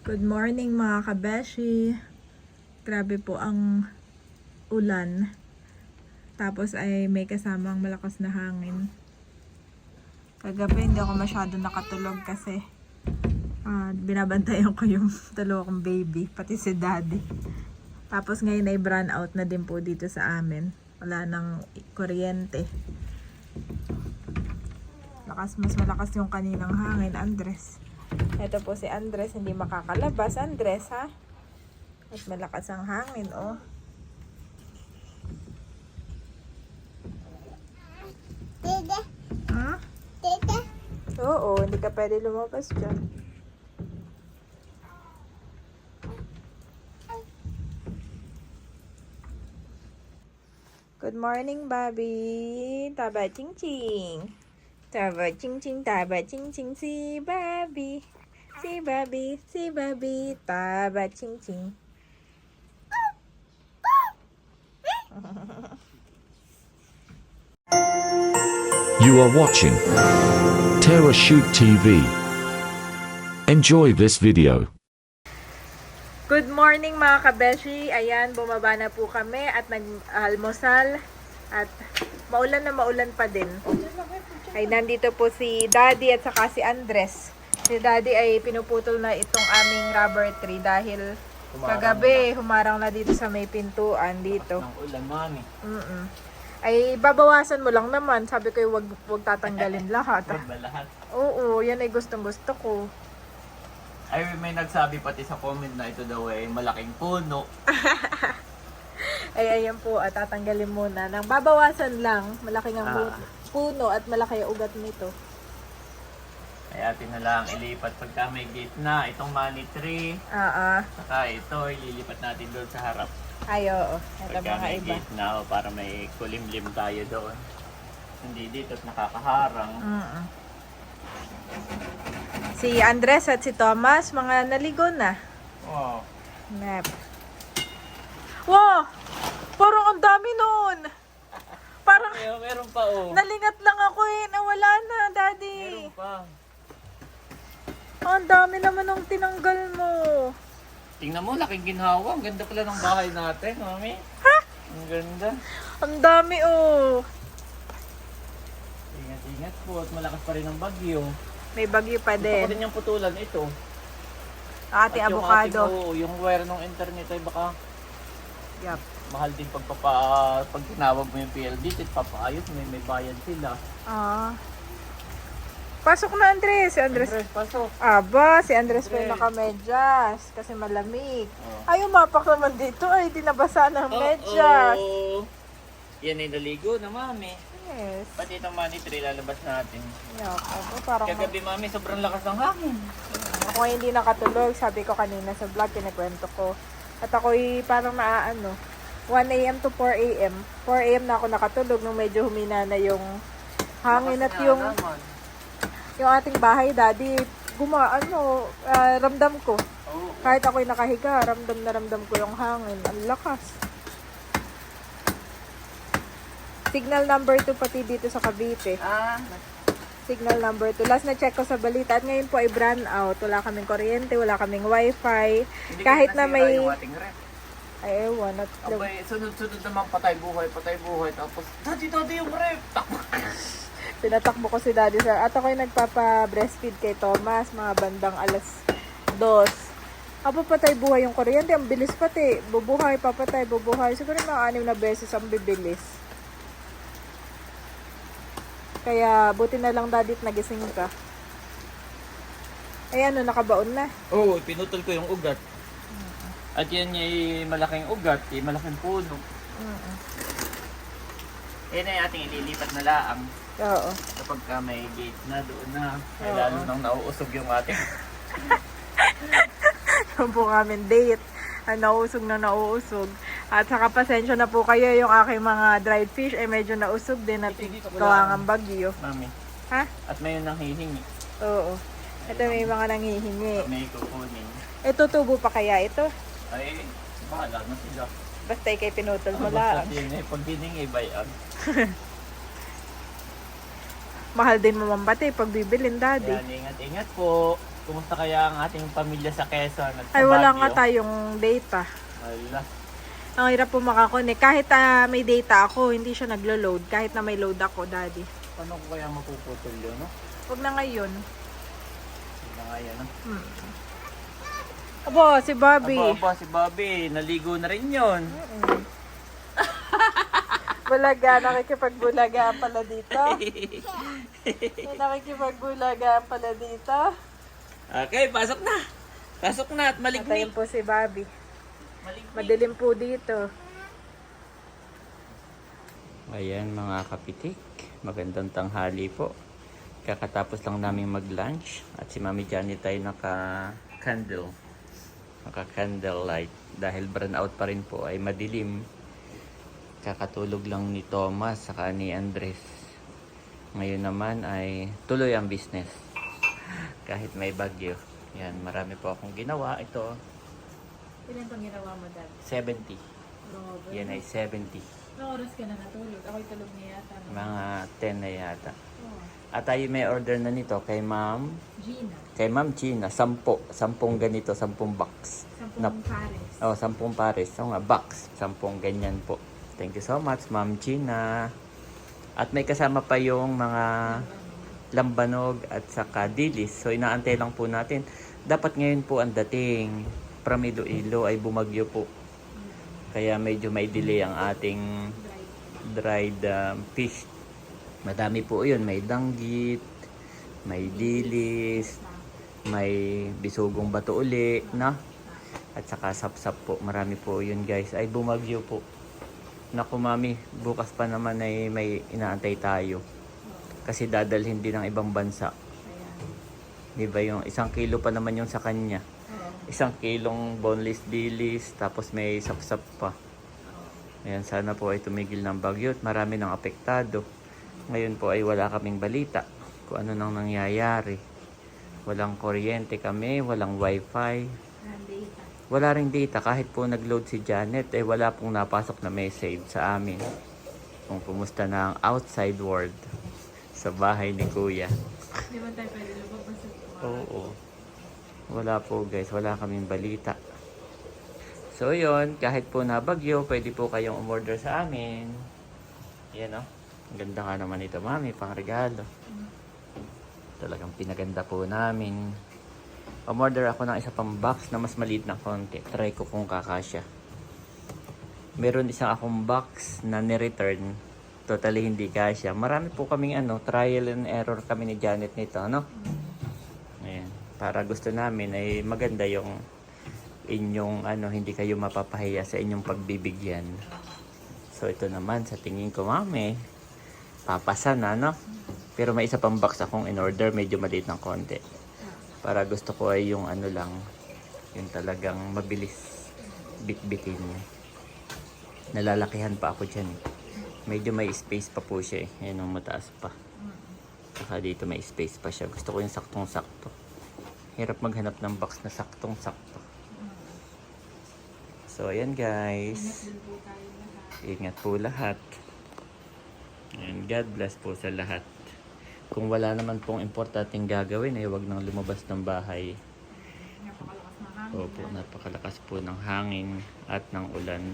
Good morning mga kabeshi. Grabe po ang ulan. Tapos ay may kasamang malakas na hangin. Kagabi hindi ako masyado nakatulog kasi binabantayan ko yung dalawa kong baby, pati si daddy. Tapos ngayon ay brown out na din po dito sa amin. Wala nang kuryente. Mas malakas yung kaninang hangin, Andres. Ito po si Andres, hindi makakalabas. Andres, ha? At malakas ang hangin, oh. Dede. Hmm? Dede. Oo, hindi ka pwede lumabas dyan. Good morning, Bobby. Taba ching ching. Taba ching ching, taba ching ching, si Bobby. Si Bobby, si Bobby. Taba ching ching. You are watching Terra Shoot TV. Enjoy this video. Good morning mga kabeshi. Ayan, bumaba na po kami at nag-almusal. At maulan na maulan pa din. Ay, nandito po si Daddy at saka si Andres. Si Daddy ay pinuputol na itong aming rubber tree dahil kagabi humarang na dito sa may pintuan dito. Ng ulan, mami. Ay, babawasan mo lang naman. Sabi ko, wag tatanggalin lahat. Wag ba lahat? Oo, yan ay gustong gusto ko. Ay, may nagsabi pati sa comment na ito daw ay malaking puno. Ay, ayan po, at tatanggalin muna. Nang babawasan lang, malaki ang puno at malaki ang ugat nito. Ay, atin na lang ilipat pagka may gate na. Itong money tree. Saka ito, ililipat natin doon sa harap. Ay, oo. Ito Pagka mga may iba. gate na, para may kulimlim tayo doon. Hindi dito at nakakaharang. Si Andres at si Thomas, mga naligo na. Wow. Nap. Wow! Parang ang dami nun! Parang Meron pa oh. nalingat lang ako eh. Nawala na, Daddy. Meron pa. Ang dami naman ng tinanggal mo. Tingnan mo, laking ginhawa. Ang ganda pala ng bahay natin, mami. Ha? Ang ganda. Ang dami oh. Ingat-ingat po at malakas pa rin ang bagyo. May bagyo pa Gusto ko din. din yung putulan ito. Ating At yung avocado. yung wire ng internet ay baka Yup. mahal din pag tinawag mo yung PLDT at papaayos may bayad sila. Pasok na, Andres. Si Andres. Pasok. Aba, si Andres pa yung Andres. nakamedyas kasi malamig. Oh. Ay, umapak naman dito. Ay, dinabasa ng medyas. Oh. Yan ay naligo na, mami. Yes. Pati itong money tree lalabas natin. Yup. Aba, parang Kagabi, mami, sobrang lakas ng hangin. ako ay hindi nakatulog. Sabi ko kanina sa vlog, kinakwento ko. At ako'y parang 1 a.m. to 4 a.m. 4 a.m. na ako nakatulog nung medyo humina na yung hangin at yung ating bahay, Daddy, ramdam ko. Oh. Kahit ako'y nakahiga, ramdam ko yung hangin. Ang lakas. Signal number 2 pati dito sa Cavite. Signal number 2. Last na check ko sa balita. At ngayon po ay brown out. Wala kaming kuryente, wala kaming wifi. Hindi Kahit nasira na may... yung ating rep. Ay, ewan. Abay, sunod-sunod naman patay buhay. Tapos, Daddy, yung rep! Takbo. Pinatakbo ko si Daddy sir. At ako'y nagpapa-breastfeed kay Thomas. Mga bandang alas 2. Aba, patay buhay yung kuryente. Ang bilis pati. Bubuhay, papatay, bubuhay. Siguro mga 6 na beses ang bibilis. Kaya, buti na lang, Daddy, at nagising ka. Ay, ano, nakabaon na. Oo, pinutol ko yung ugat. At yan ay malaking ugat, malaking puno. Yan ay ating ililipat na laang. Oo. Kapag may gate na doon na, ay Oo. lalo nang nauusog yung ating. Yung po kami date. Nauusog na nauusog. At saka pasensya na po kayo, yung aking mga dried fish ay medyo nausog din at gawa ng bagyo. Mami. Ha? At may nang hihingi. Oo. Ito may mga nanghihingi. May kukunin. Ito tubo pa kaya ito? Ay, bahala na sila. Basta ikay pinutol mo Basta lang. yun eh, pag hiningi, bayan. Mahal din mo mambati pag bibilin, Daddy. Yan, ingat-ingat po. kumusta kaya ang ating pamilya sa Quezon at sa Ay, wala nga Baguio? tayong data. Wala. Ang hirap po makakonek. Kahit may data ako, hindi siya naglo-load. Kahit na may load ako, daddy. Paano ko kaya mapuputol yun, no? Huwag na ngayon. Hindi na nga yan, no? Abo, si Bobby. Aba, si Bobby, naligo na rin yun. Bulaga, nakikipagbulaga pala dito. Nakikipagbulaga pala dito. Okay, pasok na. Pasok na at maligmig. Patayin po si Bobby. Maligmig. Madilim po dito. Ayan mga kapitik, magandang tanghali po. Kakatapos lang namin mag-lunch at si Mami Janet ay naka-candle. Naka-candle light. Dahil burn out pa rin po ay madilim. Kakatulog lang ni Thomas saka ni Andres. Ngayon naman ay tuloy ang business. Kahit may bagyo. Yan, marami po akong ginawa. Ito, Ilan pang ginawa mo, Dad? 70. Robert. Yan ay 70. Anong oras ka na natulog? Ako'y tulog niya yata. Mga 10 na yata. Oh, At tayo may order na nito kay Ma'am. Gina. Kay Ma'am Gina, 10 ganito, 10 box. Sampung pares. Oh, 10 pares. So nga, box. 10 ganyan po. Thank you so much, Ma'am Gina. At may kasama pa yung mga lambanog at saka dilis. So, inaantay lang po natin. Dapat ngayon po ang dating from Iloilo ay bumagyo po. Kaya medyo may delay ang ating dried fish. Madami po yun. May danggit, may dilis, may bisugong bato uli, na? At saka sapsap po. Marami po yun guys. Ay bumagyo po. Naku mami, bukas pa naman ay may inaantay tayo. Kasi dadalhin din ng ibang bansa. Di ba yung 1 kilo pa naman yung sa kanya. 1 kilong boneless dilis, tapos may sapsap pa. Ayan, sana po ay tumigil ng bagyo at marami nang apektado. Ngayon po ay wala kaming balita kung ano nang nangyayari. Walang kuryente kami, walang wifi. Wala ring data. Kahit po nag-load si Janet, eh wala pong napasok na message sa amin kung kumusta na ang outside world sa bahay ni Kuya. Di ba tayo pwede lumabas sa Oo. Wala po guys, wala kaming balita. So yun, kahit po nabagyo, pwede po kayong umorder sa amin. Yan o. Ang ganda nga naman ito, mami, pang regalo. Talagang pinaganda po namin. Umorder ako ng isa pang box na mas maliit na konti. Try ko kung kakasya. Meron isang akong box na ni-return. Totally hindi kasya. Marami po kaming trial and error kami ni Janet nito, no? Ayan. Para gusto namin ay maganda yung inyong hindi kayo mapapahiya sa inyong pagbibigyan. So ito naman sa tingin ko, mami, papasa na, no? Pero may isa pang box akong in-order, medyo maliit ng konti. Para gusto ko ay yung lang, yung talagang mabilis bit-bitin. Nalalakihan pa ako dyan. Medyo may space pa po siya eh. Yan ang mataas pa. Saka dito may space pa siya. Gusto ko yung saktong-sakto. Hirap maghanap ng box na saktong-sakto. So ayan guys. Ingat po lahat. And God bless po sa lahat. Kung wala naman pong importanteng gagawin, ay huwag nang lumabas ng bahay. Opo, napakalakas po ng hangin at ng ulan.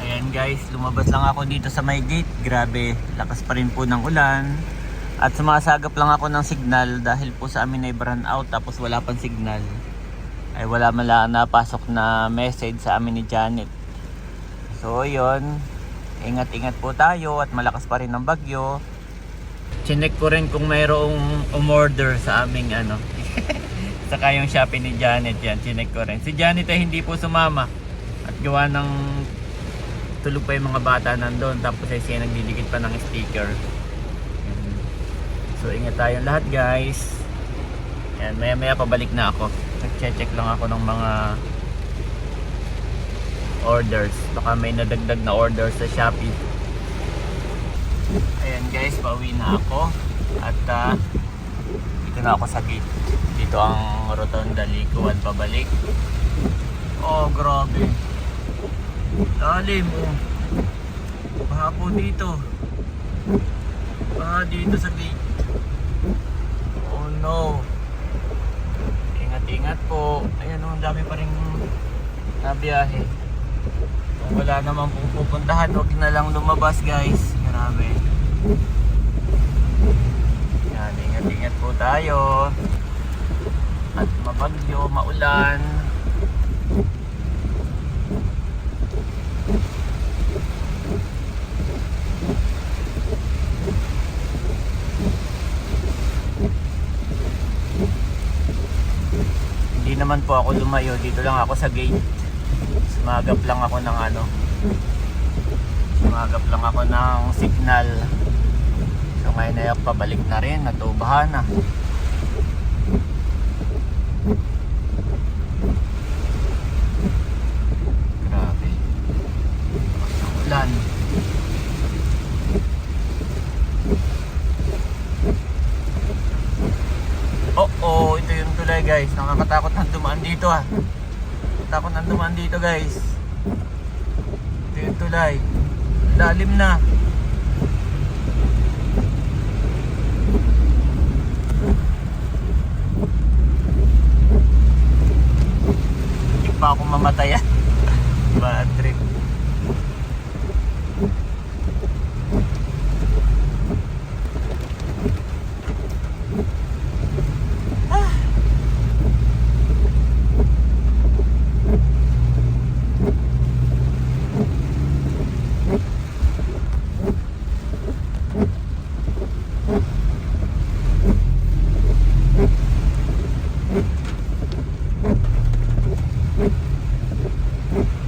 Ayan guys, lumabas lang ako dito sa may gate. Grabe, lakas pa rin po ng ulan. At sumasagap lang ako ng signal dahil po sa amin ay brown out tapos wala pang signal. Ay wala man napasok na message sa amin ni Janet. So yun, ingat-ingat po tayo at malakas pa rin ng bagyo. Chinek ko rin kung mayroong umorder sa aming saka yung Shopee ni Janet yan, chinek ko rin. Si Janet ay hindi po sumama at gawa ng tulog pa yung mga bata nandun, tapos ay siya nagdidikit pa ng sticker. So ingat tayong lahat guys. Yan, maya maya pabalik na ako. Nag-check lang ako ng mga orders, baka may nadagdag na orders sa Shopee. Ayan guys, pauwi na ako at dito na ako sa gate. Dito ang rotonda, likuan pabalik. Oh grabe, lalim oh. Baha po dito. Baha dito sa gate. Oh no. Ingat po. Ayan, ang dami pa rin nabiyahe. Kung wala naman pong pupuntahan, huwag na lang lumabas guys. Grabe. Yan, ingat-ingat po tayo. At mabagyo, maulan. Hindi naman po ako lumayo, dito lang ako sa gate. Sumagap lang ako ng Sumagap lang ako ng signal. So ngayon ay pabalik na rin, natubahan na. Grabe. Ulan. Oh, ito yung tulay guys. Nakakatakot ng dumaan dito Takot ng dumaan dito guys. Ito yung tulay. Lalim na. Hindi pa ako mamatay Bad trip.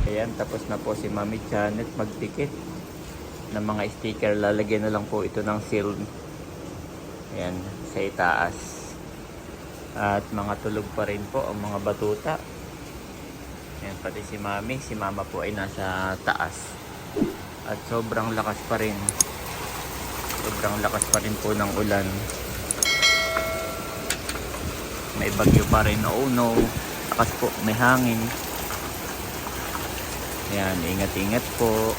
Ayan, tapos na po si Mami Janet magdikit ng mga sticker. Lalagyan na lang po ito ng seal. Ayan, sa itaas. At mga tulog pa rin po ang mga batuta. Ayan, pati si Mami. Si Mama po ay nasa taas. At sobrang lakas pa rin. Sobrang lakas pa rin po ng ulan. May bagyo pa rin. Oh no. Lakas po. May hangin. Ayan, ingat-ingat po.